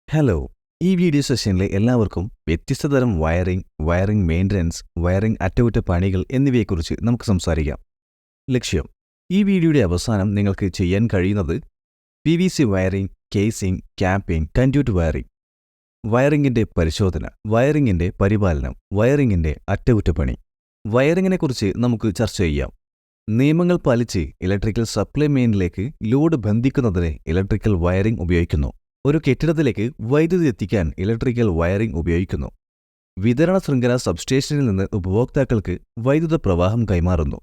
Hello. ഈ video സെഷനിലെ എല്ലാവർക്കും വ്യത്യസ്ത തരം വയറിംഗ് മെയിൻ്റനൻസ്, വയറിംഗ് അറ്റകുറ്റപ്പണികൾ എന്നിവയെക്കുറിച്ച് നമുക്ക് സംസാരിക്കാം. ലക്ഷ്യം: ഈ വീഡിയോയുടെ അവസാനം നിങ്ങൾക്ക് ചെയ്യാൻ കഴിയുന്നത് PVC wiring, casing, capping, conduit wiring, വയറിംഗിൻ്റെ പരിശോധന, വയറിംഗിൻ്റെ പരിപാലനം, വയറിംഗിൻ്റെ അറ്റകുറ്റപ്പണി. വയറിംഗിനെക്കുറിച്ച് നമുക്ക് ചർച്ച ചെയ്യാം. നിയമങ്ങൾ പാലിച്ച് ഇലക്ട്രിക്കൽ സപ്ലൈ മെയിനിലേക്ക് ലോഡ് ബന്ധിക്കുന്നതിന് ഇലക്ട്രിക്കൽ വയറിംഗ് ഉപയോഗിക്കുന്നു. ഒരു കെട്ടിടത്തിലേക്ക് വൈദ്യുതി എത്തിക്കാൻ ഇലക്ട്രിക്കൽ വയറിംഗ് ഉപയോഗിക്കുന്നു. വിതരണ ശൃംഖല സബ്സ്റ്റേഷനിൽ നിന്ന് ഉപഭോക്താക്കൾക്ക് വൈദ്യുത പ്രവാഹം കൈമാറുന്നു.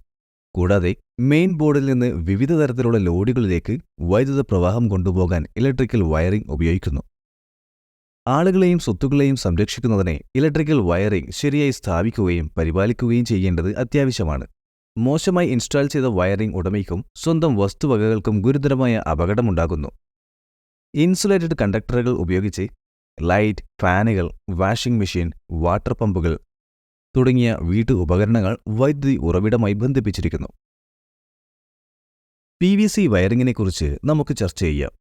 കൂടാതെ മെയിൻ ബോർഡിൽ നിന്ന് വിവിധ തരത്തിലുള്ള ലോഡുകളിലേക്ക് വൈദ്യുത പ്രവാഹം കൊണ്ടുപോകാൻ ഇലക്ട്രിക്കൽ വയറിംഗ് ഉപയോഗിക്കുന്നു. ആളുകളെയും സ്വത്തുക്കളെയും സംരക്ഷിക്കുന്നതിന് ഇലക്ട്രിക്കൽ വയറിംഗ് ശരിയായി സ്ഥാപിക്കുകയും പരിപാലിക്കുകയും ചെയ്യേണ്ടത് അത്യാവശ്യമാണ്. മോശമായി ഇൻസ്റ്റാൾ ചെയ്ത വയറിംഗ് ഉടമയ്ക്കും സ്വന്തം വസ്തുവകകൾക്കും ഗുരുതരമായ അപകടമുണ്ടാകുന്നു. ഇൻസുലേറ്റഡ് കണ്ടക്ടറുകൾ ഉപയോഗിച്ച് ലൈറ്റ്, ഫാനുകൾ, വാഷിംഗ് മെഷീൻ, വാട്ടർ പമ്പുകൾ തുടങ്ങിയ വീട്ടു ഉപകരണങ്ങൾ വൈദ്യുതി ഉറവിടമായി ബന്ധിപ്പിച്ചിരിക്കുന്നു. PVC വയറിങ്ങിനെക്കുറിച്ച് നമുക്ക് ചർച്ച ചെയ്യാം.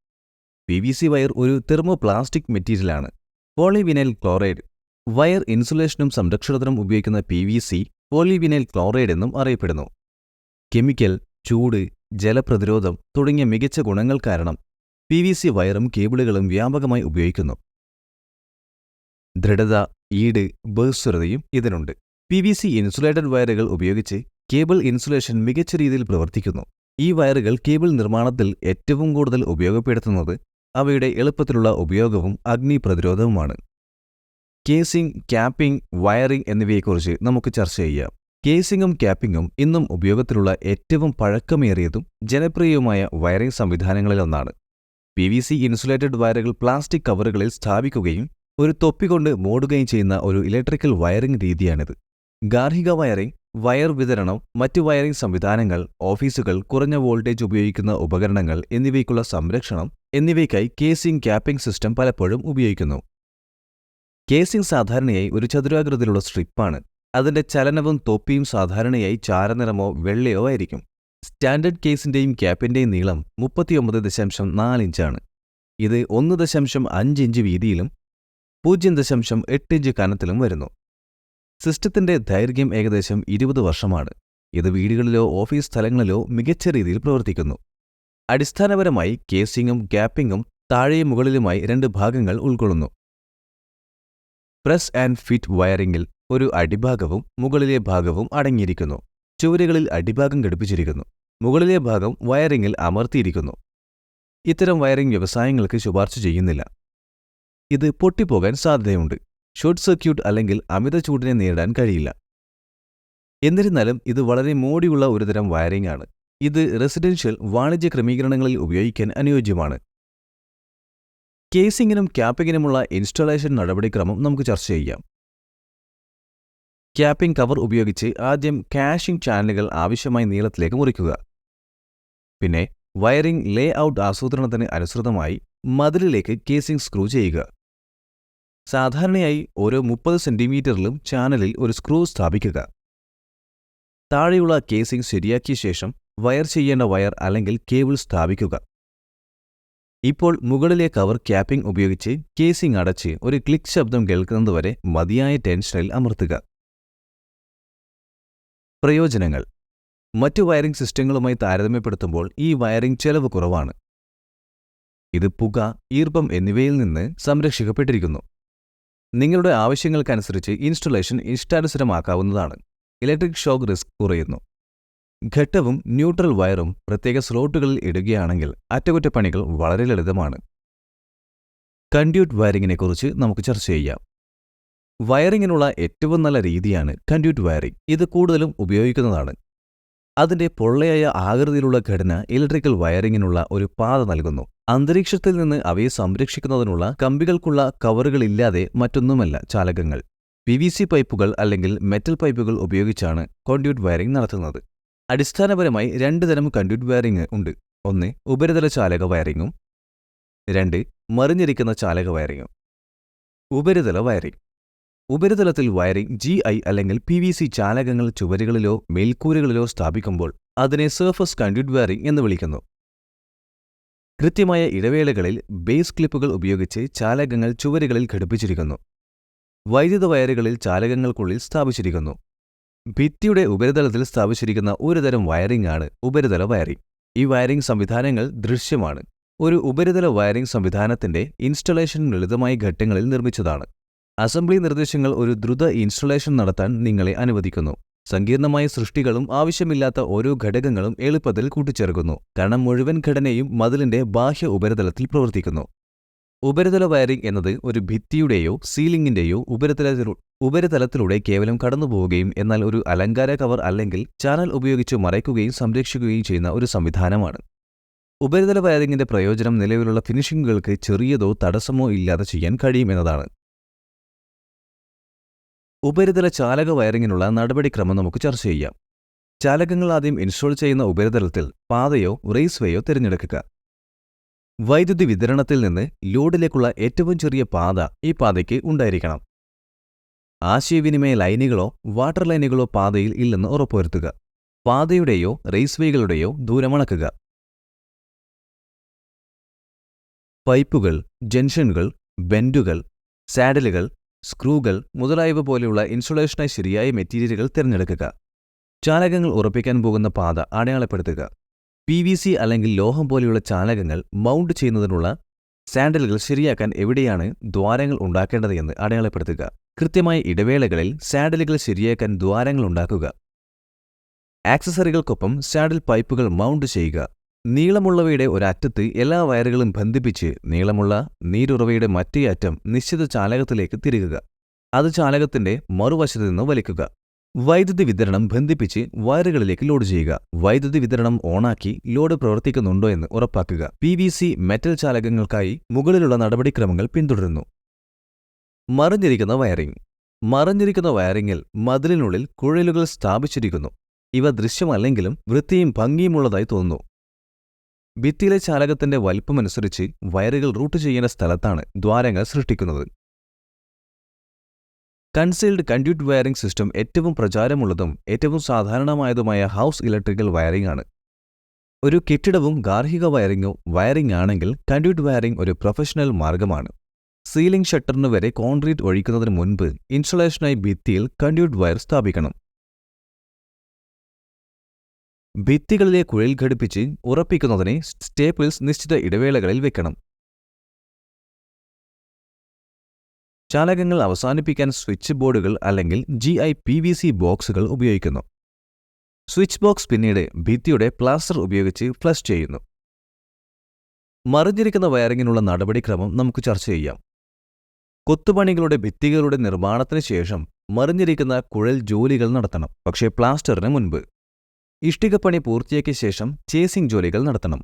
PVC വയർ ഒരു തെർമോപ്ലാസ്റ്റിക് മെറ്റീരിയലാണ്. Polyvinyl chloride. വയർ ഇൻസുലേഷനും സംരക്ഷണത്തിനും ഉപയോഗിക്കുന്ന PVC പോളിവിനൈൽ ക്ലോറൈഡ് എന്നും അറിയപ്പെടുന്നു. കെമിക്കൽ, ചൂട്, ജലപ്രതിരോധം തുടങ്ങിയ മികച്ച ഗുണങ്ങൾ കാരണം PVC വയറും കേബിളുകളും വ്യാപകമായി ഉപയോഗിക്കുന്നു. ദൃഢത, ഈട്, ബഹുസ്വരതയും ഇതിനുണ്ട്. PVC ഇൻസുലേറ്റഡ് വയറുകൾ ഉപയോഗിച്ച് കേബിൾ ഇൻസുലേഷൻ മികച്ച രീതിയിൽ പ്രവർത്തിക്കുന്നു. ഈ വയറുകൾ കേബിൾ നിർമ്മാണത്തിൽ ഏറ്റവും കൂടുതൽ ഉപയോഗപ്പെടുത്തുന്നത് അവയുടെ എളുപ്പത്തിലുള്ള ഉപയോഗവും അഗ്നി പ്രതിരോധവുമാണ്. കേസിംഗ്, ക്യാപ്പിംഗ്, വയറിംഗ് എന്നിവയെക്കുറിച്ച് നമുക്ക് ചർച്ച ചെയ്യാം. കേസിംഗും ക്യാപ്പിംഗും ഇന്നും ഉപയോഗത്തിലുള്ള ഏറ്റവും പഴക്കമേറിയതും ജനപ്രിയവുമായ വയറിംഗ് സംവിധാനങ്ങളിലൊന്നാണ്. PVC ഇൻസുലേറ്റഡ് വയറുകൾ പ്ലാസ്റ്റിക് കവറുകളിൽ സ്ഥാപിക്കുകയും ഒരു തൊപ്പി കൊണ്ട് മൂടുകയും ചെയ്യുന്ന ഒരു ഇലക്ട്രിക്കൽ വയറിംഗ് രീതിയാണിത്. ഗാർഹിക വയറിംഗ്, വയർ വിതരണം, മറ്റ് വയറിംഗ് സംവിധാനങ്ങൾ, ഓഫീസുകൾ, കുറഞ്ഞ വോൾട്ടേജ് ഉപയോഗിക്കുന്ന ഉപകരണങ്ങൾ എന്നിവയ്ക്കുള്ള സംരക്ഷണം എന്നിവയ്ക്കായി കേസിംഗ്, ക്യാപ്പിംഗ് സിസ്റ്റം പലപ്പോഴും ഉപയോഗിക്കുന്നു. കേസിംഗ് സാധാരണയായി ഒരു ചതുരാകൃതിയിലുള്ള സ്ട്രിപ്പാണ്. അതിന്റെ ചലനവും തൊപ്പിയും സാധാരണയായി ചാരനിറമോ വെള്ളയോ ആയിരിക്കും. സ്റ്റാൻഡേർഡ് കേസിന്റെയും ക്യാപ്പിന്റെയും നീളം 39.4 ഇഞ്ചാണ്. ഇത് 1.5 ഇഞ്ച് വീതിയിലും 0.8 ഇഞ്ച് കനത്തിലും വരുന്നു. സിസ്റ്റത്തിന്റെ ദൈർഘ്യം ഏകദേശം 20 വർഷമാണ്. ഇത് വീടുകളിലോ ഓഫീസ് സ്ഥലങ്ങളിലോ മികച്ച രീതിയിൽ പ്രവർത്തിക്കുന്നു. അടിസ്ഥാനപരമായി കേസിംഗും ക്യാപ്പിംഗും താഴെയും മുകളിലുമായി 2 ഭാഗങ്ങൾ ഉൾക്കൊള്ളുന്നു. പ്രസ് ആൻഡ് ഫിറ്റ് വയറിംഗിൽ ഒരു അടിഭാഗവും മുകളിലെ ഭാഗവും അടങ്ങിയിരിക്കുന്നു. ചുവരുകളിൽ അടിഭാഗം ഘടിപ്പിച്ചിരിക്കുന്നു. മുകളിലെ ഭാഗം വയറിംഗിൽ അമർത്തിയിരിക്കുന്നു. ഇത്തരം വയറിംഗ് വ്യവസായങ്ങൾക്ക് ശുപാർശ ചെയ്യുന്നില്ല. ഇത് പൊട്ടിപ്പോകാൻ സാധ്യതയുണ്ട്. ഷോർട്ട് സർക്യൂട്ട് അല്ലെങ്കിൽ അമിത ചൂടിനെ നേരിടാൻ കഴിയില്ല. എന്നിരുന്നാലും ഇത് വളരെ മോടിയുള്ള ഒരുതരം വയറിംഗ് ആണ്. ഇത് റെസിഡൻഷ്യൽ, വാണിജ്യ ക്രമീകരണങ്ങളിൽ ഉപയോഗിക്കാൻ അനുയോജ്യമാണ്. കേസിംഗിനും ക്യാപ്പിംഗിനുമുള്ള ഇൻസ്റ്റാളേഷൻ നടപടിക്രമം നമുക്ക് ചർച്ച ചെയ്യാം. ക്യാപ്പിംഗ് കവർ ഉപയോഗിച്ച് ആദ്യം കാഷിംഗ് ചാനലുകൾ ആവശ്യമായ നീളത്തിലേക്ക് മുറിക്കുക. പിന്നെ വയറിംഗ് ലേ ഔട്ട് ആസൂത്രണത്തിന് അനുസൃതമായി മതിലിലേക്ക് കേസിംഗ് സ്ക്രൂ ചെയ്യുക. സാധാരണയായി ഓരോ 30 സെന്റിമീറ്ററിലും ചാനലിൽ ഒരു സ്ക്രൂ സ്ഥാപിക്കുക. താഴെയുള്ള കേസിംഗ് ശരിയാക്കിയ ശേഷം വയർ ചെയ്യേണ്ട വയർ അല്ലെങ്കിൽ കേബിൾ സ്ഥാപിക്കുക. ഇപ്പോൾ മുകളിലെ കവർ ക്യാപ്പിംഗ് ഉപയോഗിച്ച് കേസിംഗ് അടച്ച് ഒരു ക്ലിക്ക് ശബ്ദം കേൾക്കുന്നതുവരെ മതിയായ ടെൻഷനിൽ അമർത്തുക. പ്രയോജനങ്ങൾ: മറ്റു വയറിംഗ് സിസ്റ്റങ്ങളുമായി താരതമ്യപ്പെടുത്തുമ്പോൾ ഈ വയറിംഗ് ചെലവ് കുറവാണ്. ഇത് പുക, ഈർപ്പം എന്നിവയിൽ നിന്ന് സംരക്ഷിക്കപ്പെട്ടിരിക്കുന്നു. നിങ്ങളുടെ ആവശ്യങ്ങൾക്കനുസരിച്ച് ഇൻസ്റ്റലേഷൻ ഇഷ്ടാനുസരമാക്കാവുന്നതാണ്. ഇലക്ട്രിക് ഷോക്ക് റിസ്ക് കുറയുന്നു. ഘട്ടവും ന്യൂട്രൽ വയറും പ്രത്യേക സ്ലോട്ടുകളിൽ ഇടുകയാണെങ്കിൽ അറ്റകുറ്റപ്പണികൾ വളരെ ലളിതമാണ്. കൻഡ്യൂട്ട് വയറിംഗിനെക്കുറിച്ച് നമുക്ക് ചർച്ച ചെയ്യാം. വയറിങ്ങിനുള്ള ഏറ്റവും നല്ല രീതിയാണ് കൻഡ്യൂട്ട് വയറിംഗ്. ഇത് കൂടുതലും ഉപയോഗിക്കുന്നതാണ്. അതിന്റെ പൊള്ളയായ ആകൃതിയിലുള്ള ഘടന ഇലക്ട്രിക്കൽ വയറിങ്ങിനുള്ള ഒരു പാത നൽകുന്നു. അന്തരീക്ഷത്തിൽ നിന്ന് അവയെ സംരക്ഷിക്കുന്നതിനുള്ള കമ്പികൾക്കുള്ള കവറുകളില്ലാതെ മറ്റൊന്നുമല്ല ചാലകങ്ങൾ. PVC പൈപ്പുകൾ അല്ലെങ്കിൽ മെറ്റൽ പൈപ്പുകൾ ഉപയോഗിച്ചാണ് കൻഡ്യൂട്ട് വയറിംഗ് നടത്തുന്നത്. അടിസ്ഥാനപരമായി 2 തരം കൻഡ്യൂട്ട് വയറിംഗ് ഉണ്ട്. ഒന്ന് ഉപരിതല ചാലക വയറിംഗും 2 മറിഞ്ഞിരിക്കുന്ന ചാലക വയറിംഗും. ഉപരിതല വയറിംഗ്: ഉപരിതലത്തിൽ വയറിംഗ് GI അല്ലെങ്കിൽ PVC ചാലകങ്ങൾ ചുവരുകളിലോ മേൽക്കൂരകളിലോ സ്ഥാപിക്കുമ്പോൾ അതിനെ സർഫസ് കൻഡ്യൂട്ട് വയറിംഗ് എന്ന് വിളിക്കുന്നു. കൃത്യമായ ഇടവേളകളിൽ ബേസ് ക്ലിപ്പുകൾ ഉപയോഗിച്ച് ചാലകങ്ങൾ ചുവരുകളിൽ ഘടിപ്പിച്ചിരിക്കുന്നു. വൈദ്യുത വയറുകളിൽ ചാലകങ്ങൾക്കുള്ളിൽ സ്ഥാപിച്ചിരിക്കുന്നു. ഭിത്തിയുടെ ഉപരിതലത്തിൽ സ്ഥാപിച്ചിരിക്കുന്ന ഒരുതരം വയറിംഗ് ആണ് ഉപരിതല വയറിംഗ്. ഈ വയറിംഗ് സംവിധാനങ്ങൾ ദൃശ്യമാണ്. ഒരു ഉപരിതല വയറിംഗ് സംവിധാനത്തിന്റെ ഇൻസ്റ്റലേഷൻ ലളിതമായ ഘട്ടങ്ങളിൽ നിർമ്മിച്ചതാണ്. അസംബ്ലി നിർദ്ദേശങ്ങൾ ഒരു ദ്രുത ഇൻസ്റ്റലേഷൻ നടത്താൻ നിങ്ങളെ അനുവദിക്കുന്നു. സങ്കീർണമായ സൃഷ്ടികളും ആവശ്യമില്ലാത്ത ഓരോ ഘടകങ്ങളും എളുപ്പത്തിൽ കൂട്ടിച്ചേർക്കുന്നു, കാരണം മുഴുവൻ ഘടനയും മതിലിന്റെ ബാഹ്യ ഉപരിതലത്തിൽ പ്രവർത്തിക്കുന്നു. ഉപരിതല വയറിംഗ് എന്നത് ഒരു ഭിത്തിയുടെയോ സീലിംഗിന്റെയോ ഉപരിതലത്തിലൂടെ കേവലം കടന്നുപോവുകയും എന്നാൽ ഒരു അലങ്കാര കവർ അല്ലെങ്കിൽ ചാനൽ ഉപയോഗിച്ച് മറയ്ക്കുകയും സംരക്ഷിക്കുകയും ചെയ്യുന്ന ഒരു സംവിധാനമാണ്. ഉപരിതല വയറിംഗിന്റെ പ്രയോജനം നിലവിലുള്ള ഫിനിഷിംഗുകൾക്ക് ചെറിയതോ തടസ്സമോ ഇല്ലാതെ ചെയ്യാൻ കഴിയുമെന്നതാണ്. ഉപരിതല ചാലക വയറിങ്ങിനുള്ള നടപടിക്രമം നമുക്ക് ചർച്ച ചെയ്യാം. ചാലകങ്ങൾ ആദ്യം ഇൻസ്റ്റോൾ ചെയ്യുന്ന ഉപരിതലത്തിൽ പാതയോ റേസ്വേയോ തിരഞ്ഞെടുക്കുക. വൈദ്യുതി വിതരണത്തിൽ നിന്ന് ലോഡിലേക്കുള്ള ഏറ്റവും ചെറിയ പാത ഈ പാതയ്ക്ക് ഉണ്ടായിരിക്കണം. ആശയവിനിമയ ലൈനുകളോ വാട്ടർ ലൈനുകളോ പാതയിൽ ഇല്ലെന്ന് ഉറപ്പുവരുത്തുക. പാതയുടെയോ റേസ്വേകളുടെയോ ദൂരം അളക്കുക. പൈപ്പുകൾ, ജംഗ്ഷനുകൾ, ബെൻഡുകൾ, സാഡിലുകൾ, സ്ക്രൂകൾ മുതലായവ പോലെയുള്ള ഇൻസുലേഷനായി ശരിയായ മെറ്റീരിയലുകൾ തിരഞ്ഞെടുക്കുക. ചാലകങ്ങൾ ഉറപ്പിക്കാൻ പോകുന്ന പാത അടയാളപ്പെടുത്തുക. PVC അല്ലെങ്കിൽ ലോഹം പോലെയുള്ള ചാലകങ്ങൾ മൗണ്ട് ചെയ്യുന്നതിനുള്ള സാൻഡലുകൾ ശരിയാക്കാൻ എവിടെയാണ് ദ്വാരങ്ങൾ ഉണ്ടാക്കേണ്ടതെന്ന് അടയാളപ്പെടുത്തുക. കൃത്യമായ ഇടവേളകളിൽ സാൻഡലുകൾ ശരിയാക്കാൻ ദ്വാരങ്ങൾ ഉണ്ടാക്കുക. ആക്സസറികൾക്കൊപ്പം സാഡിൽ പൈപ്പുകൾ മൗണ്ട് ചെയ്യുക. നീളമുള്ളവയുടെ ഒരറ്റത്ത് എല്ലാ വയറുകളും ബന്ധിപ്പിച്ച് നീളമുള്ള നീരുറവയുടെ മറ്റേ അറ്റം നിശ്ചിത ചാലകത്തിലേക്ക് തിരുകുക. അത് ചാലകത്തിന്റെ മറുവശത്ത് നിന്ന് വലിക്കുക. വൈദ്യുതി വിതരണം ബന്ധിപ്പിച്ച് വയറുകളിലേക്ക് ലോഡ് ചെയ്യുക. വൈദ്യുതി വിതരണം ഓണാക്കി ലോഡ് പ്രവർത്തിക്കുന്നുണ്ടോ എന്ന് ഉറപ്പാക്കുക. PVC മെറ്റൽ ചാലകങ്ങൾക്കായി മുകളിലുള്ള നടപടിക്രമങ്ങൾ പിന്തുടരുന്നു. മറഞ്ഞിരിക്കുന്ന വയറിംഗ്. മറഞ്ഞിരിക്കുന്ന വയറിംഗിൽ മതിലിനുള്ളിൽ കുഴലുകൾ സ്ഥാപിച്ചിരിക്കുന്നു. ഇവ ദൃശ്യമല്ലെങ്കിലും വൃത്തിയും ഭംഗിയുമുള്ളതായി തോന്നുന്നു. ഭിത്തിയിലെ ചാലകത്തിന്റെ വലിപ്പമനുസരിച്ച് വയറുകൾ റൂട്ട് ചെയ്യേണ്ട സ്ഥലത്താണ് ദ്വാരങ്ങൾ സൃഷ്ടിക്കുന്നത്. കൺസീൽഡ് കണ്ട്യൂട്ട് വയറിംഗ് സിസ്റ്റം ഏറ്റവും പ്രചാരമുള്ളതും ഏറ്റവും സാധാരണമായതുമായ ഹൗസ് ഇലക്ട്രിക്കൽ വയറിംഗ് ആണ്. ഒരു കെട്ടിടവും ഗാർഹിക വയറിംഗ് ആണെങ്കിൽ കണ്ട്യൂട്ട് വയറിംഗ് ഒരു പ്രൊഫഷണൽ മാർഗമാണ്. സീലിംഗ് ഷട്ടറിന് വരെ കോൺക്രീറ്റ് ഒഴിക്കുന്നതിന് മുൻപ് ഇൻസ്റ്റലേഷനായി ഭിത്തിയിൽ കണ്ട്യൂട്ട് വയർ സ്ഥാപിക്കണം. ഭിത്തികളിലെ കുഴൽ ഘടിപ്പിച്ച് ഉറപ്പിക്കുന്നതിന് സ്റ്റേപ്പിൾസ് നിശ്ചിത ഇടവേളകളിൽ വെക്കണം. ചാലകങ്ങൾ അവസാനിപ്പിക്കാൻ സ്വിച്ച് ബോർഡുകൾ അല്ലെങ്കിൽ GI-PVC ബോക്സുകൾ ഉപയോഗിക്കുന്നു. സ്വിച്ച് ബോക്സ് പിന്നീട് ഭിത്തിയുടെ പ്ലാസ്റ്റർ ഉപയോഗിച്ച് ഫ്ലഷ് ചെയ്യുന്നു. മറിഞ്ഞിരിക്കുന്ന വയറിങ്ങിനുള്ള നടപടിക്രമം നമുക്ക് ചർച്ച ചെയ്യാം. കൊത്തുപണികളുടെ ഭിത്തികളുടെ നിർമ്മാണത്തിന് ശേഷം മറിഞ്ഞിരിക്കുന്ന കുഴൽ ജോലികൾ നടത്തണം, പക്ഷേ പ്ലാസ്റ്ററിന് മുൻപ്. ഇഷ്ടികപ്പണി പൂർത്തിയാക്കിയ ശേഷം ചേസിംഗ് ജോലികൾ നടത്തണം.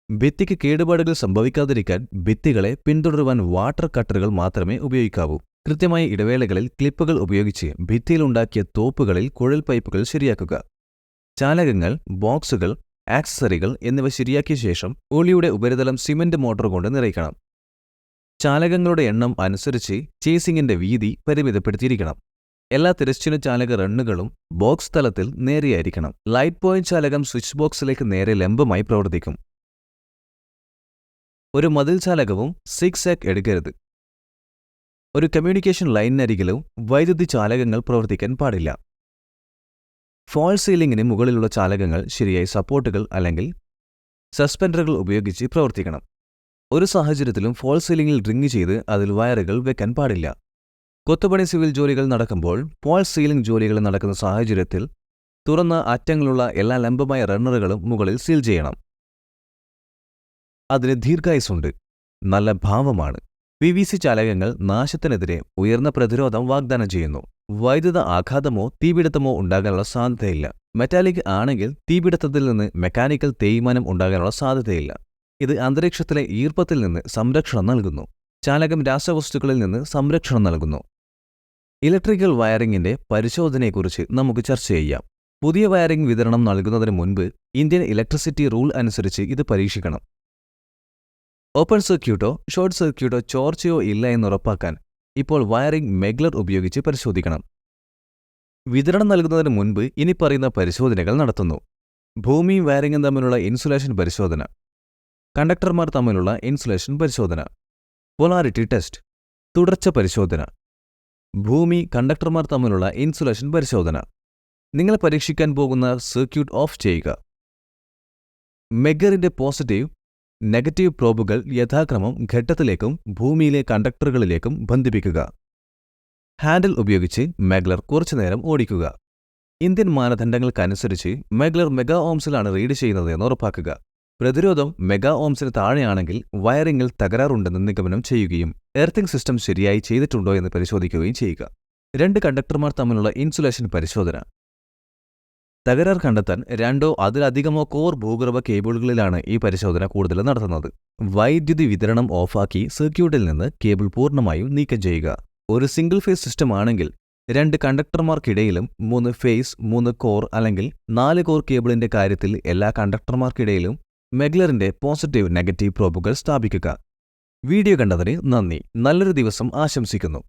ഭിത്തിക്ക് കേടുപാടുകൾ സംഭവിക്കാതിരിക്കാൻ ഭിത്തികളെ പിന്തുടരുവാൻ വാട്ടർ കട്ടറുകൾ മാത്രമേ ഉപയോഗിക്കാവൂ. കൃത്യമായ ഇടവേളകളിൽ ക്ലിപ്പുകൾ ഉപയോഗിച്ച് ഭിത്തിയിലുണ്ടാക്കിയ തോപ്പുകളിൽ കുഴൽ പൈപ്പുകൾ ശരിയാക്കുക. ചാലകങ്ങൾ, ബോക്സുകൾ, ആക്സസറികൾ എന്നിവ ശരിയാക്കിയ ശേഷം ഒളിയുടെ ഉപരിതലം സിമന്റ് മോട്ടോർ കൊണ്ട് നിറയ്ക്കണം. ചാലകങ്ങളുടെ എണ്ണം അനുസരിച്ച് ചേസിംഗിന്റെ വീതി പരിമിതപ്പെടുത്തിയിരിക്കണം. എല്ലാ തിരശ്ചീന ചാലക റണ്ണുകളും ബോക്സ് തലത്തിൽ നേരെയായിരിക്കണം. ലൈറ്റ് പോയിന്റ് ചാലകം സ്വിച്ച് ബോക്സിലേക്ക് നേരെ ലംബമായി പ്രവർത്തിക്കും. ഒരു മതിൽ ചാലകവും സിഗ്സാഗ് എടുക്കരുത്. ഒരു കമ്മ്യൂണിക്കേഷൻ ലൈനിനരികിലും വൈദ്യുതി ചാലകങ്ങൾ പ്രവർത്തിക്കാൻ പാടില്ല. ഫോൾ സീലിംഗിന് മുകളിലുള്ള ചാലകങ്ങൾ ശരിയായി സപ്പോർട്ടുകൾ അല്ലെങ്കിൽ സസ്പെൻഡറുകൾ ഉപയോഗിച്ച് പ്രവർത്തിക്കണം. ഒരു സാഹചര്യത്തിലും ഫോൾ സീലിംഗിൽ റിംഗ് ചെയ്ത് അതിൽ വയറുകൾ വെക്കാൻ പാടില്ല. കൊത്തുപണി സിവിൽ ജോലികൾ നടക്കുമ്പോൾ ഫോൾ സീലിംഗ് ജോലികൾ നടക്കുന്ന സാഹചര്യത്തിൽ തുറന്ന അറ്റങ്ങളുള്ള എല്ലാ ലംബമായ റണ്ണറുകളും മുകളിൽ സീൽ ചെയ്യണം. അതിന് ദീർഘായുസ്സുണ്ട്, നല്ല ഭാവമാണ്. PVC ചാലകങ്ങൾ നാശത്തിനെതിരെ ഉയർന്ന പ്രതിരോധം വാഗ്ദാനം ചെയ്യുന്നു. വൈദ്യുത ആഘാതമോ തീപിടുത്തമോ ഉണ്ടാകാനുള്ള സാധ്യതയില്ല. മെറ്റാലിക് ആണെങ്കിൽ തീപിടുത്തത്തിൽ നിന്ന് മെക്കാനിക്കൽ തേയ്മാനം ഉണ്ടാകാനുള്ള സാധ്യതയില്ല. ഇത് അന്തരീക്ഷത്തിലെ ഈർപ്പത്തിൽ നിന്ന് സംരക്ഷണം നൽകുന്നു. ചാലകം രാസവസ്തുക്കളിൽ നിന്ന് സംരക്ഷണം നൽകുന്നു. ഇലക്ട്രിക്കൽ വയറിംഗിന്റെ പരിശോധനയെക്കുറിച്ച് നമുക്ക് ചർച്ച ചെയ്യാം. പുതിയ വയറിംഗ് വിതരണം നൽകുന്നതിന് മുൻപ് ഇന്ത്യൻ ഇലക്ട്രിസിറ്റി റൂൾ അനുസരിച്ച് ഇത് പരീക്ഷിക്കണം. ഓപ്പൺ സർക്യൂട്ടോ ഷോർട്ട് സർക്യൂട്ടോ ചോർച്ചയോ ഇല്ല എന്നുറപ്പാക്കാൻ ഇപ്പോൾ വയറിംഗ് മെഗ്ലർ ഉപയോഗിച്ച് പരിശോധിക്കണം. വിതരണം നൽകുന്നതിന് മുൻപ് ഇനി പറയുന്ന പരിശോധനകൾ നടത്തുന്നു. ഭൂമിയും വയറിംഗും തമ്മിലുള്ള ഇൻസുലേഷൻ പരിശോധന. കണ്ടക്ടർമാർ തമ്മിലുള്ള ഇൻസുലേഷൻ പരിശോധന. Polarity test. തുടർച്ച പരിശോധന. ഭൂമി കണ്ടക്ടർമാർ തമ്മിലുള്ള ഇൻസുലേഷൻ പരിശോധന. നിങ്ങൾ പരീക്ഷിക്കാൻ പോകുന്ന സർക്യൂട്ട് ഓഫ് ചെയ്യുക. മെഗറിന്റെ പോസിറ്റീവ്, നെഗറ്റീവ് പ്രോബുകൾ യഥാക്രമം ഘട്ടത്തിലേക്കും ഭൂമിയിലെ കണ്ടക്ടറുകളിലേക്കും ബന്ധിപ്പിക്കുക. ഹാൻഡിൽ ഉപയോഗിച്ച് മെഗ്ലർ കുറച്ചുനേരം ഓടിക്കുക. ഇന്ത്യൻ മാനദണ്ഡങ്ങൾക്കനുസരിച്ച് മെഗ്ലർ മെഗാ ഓംസിലാണ് റീഡ് ചെയ്യുന്നത് എന്ന് ഉറപ്പാക്കുക. പ്രതിരോധം മെഗാ ഓംസിന് താഴെയാണെങ്കിൽ വയറിംഗിൽ തകരാറുണ്ടെന്ന് നിഗമനം ചെയ്യുകയും എർത്തിംഗ് സിസ്റ്റം ശരിയായി ചെയ്തിട്ടുണ്ടോ എന്ന് പരിശോധിക്കുകയും ചെയ്യുക. 2 കണ്ടക്ടർമാർ തമ്മിലുള്ള ഇൻസുലേഷൻ പരിശോധന. തകരാർ കണ്ടെത്താൻ 2ഓ അതിലധികമോ കോർ ഭൂഗർഭ കേബിളുകളിലാണ് ഈ പരിശോധന കൂടുതൽ നടത്തുന്നത്. വൈദ്യുതി വിതരണം ഓഫാക്കി സർക്യൂട്ടിൽ നിന്ന് കേബിൾ പൂർണ്ണമായും നീക്കം ചെയ്യുക. ഒരു സിംഗിൾ ഫേസ് സിസ്റ്റം ആണെങ്കിൽ 2 കണ്ടക്ടർമാർക്കിടയിലും 3 ഫേസ്, 3 കോർ അല്ലെങ്കിൽ 4 കോർ കേബിളിന്റെ കാര്യത്തിൽ എല്ലാ കണ്ടക്ടർമാർക്കിടയിലും മെഗ്ലറിന്റെ പോസിറ്റീവ്, നെഗറ്റീവ് പ്രോബുകൾ സ്ഥാപിക്കുക. വീഡിയോ കണ്ടതിന് നന്ദി. നല്ലൊരു ദിവസം ആശംസിക്കുന്നു.